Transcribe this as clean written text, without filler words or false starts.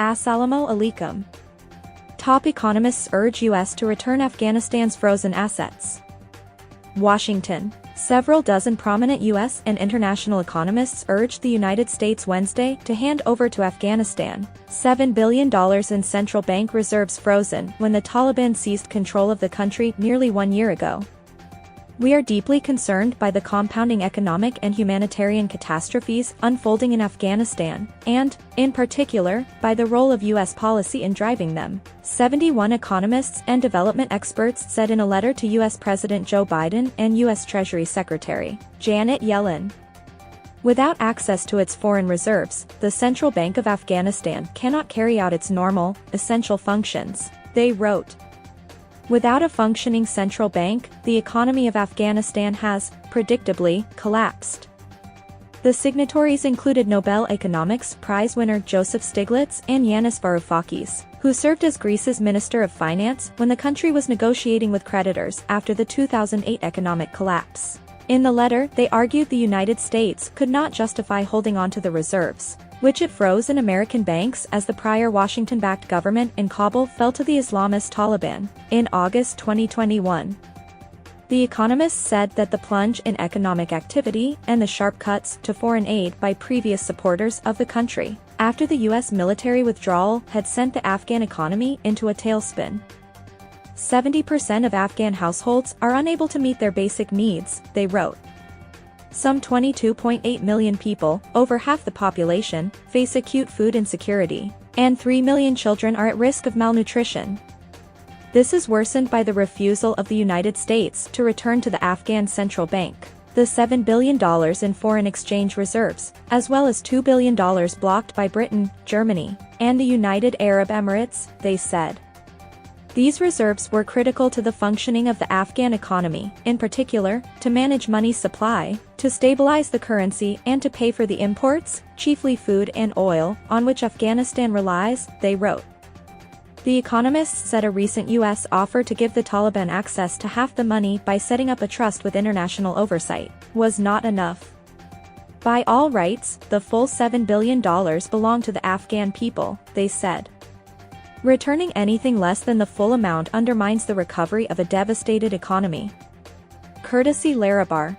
Assalamu alaikum. Top economists urge U.S. to return Afghanistan's frozen assets. Washington. Several dozen prominent U.S. and international economists urged the United States Wednesday to hand over to Afghanistan $7 billion in central bank reserves frozen when the Taliban seized control of the country nearly 1 year ago. We are deeply concerned by the compounding economic and humanitarian catastrophes unfolding in Afghanistan, and, in particular, by the role of U.S. policy in driving them, 71 economists and development experts said in a letter to U.S. President Joe Biden and U.S. Treasury Secretary Janet Yellen. Without access to its foreign reserves, the Central Bank of Afghanistan cannot carry out its normal, essential functions, they wrote. Without a functioning central bank, the economy of Afghanistan has, predictably, collapsed. The signatories included Nobel Economics Prize winner Joseph Stiglitz and Yanis Varoufakis, who served as Greece's Minister of Finance when the country was negotiating with creditors after the 2008 economic collapse. In the letter, they argued the United States could not justify holding on to the reserves, which it froze in American banks as the prior Washington-backed government in Kabul fell to the Islamist Taliban in August 2021. The economists said that the plunge in economic activity and the sharp cuts to foreign aid by previous supporters of the country after the U.S. military withdrawal had sent the Afghan economy into a tailspin. 70% of Afghan households are unable to meet their basic needs, they wrote. Some 22.8 million people, over half the population, face acute food insecurity, and 3 million children are at risk of malnutrition. This is worsened by the refusal of the United States to return to the Afghan Central Bank the $7 billion in foreign exchange reserves, as well as $2 billion blocked by Britain, Germany, and the United Arab Emirates, they said. These reserves were critical to the functioning of the Afghan economy, in particular, to manage money supply, to stabilize the currency and to pay for the imports, chiefly food and oil, on which Afghanistan relies, they wrote. The economists said a recent U.S. offer to give the Taliban access to half the money by setting up a trust with international oversight was not enough. By all rights, the full $7 billion belong to the Afghan people, they said. Returning anything less than the full amount undermines the recovery of a devastated economy. Courtesy Larabar.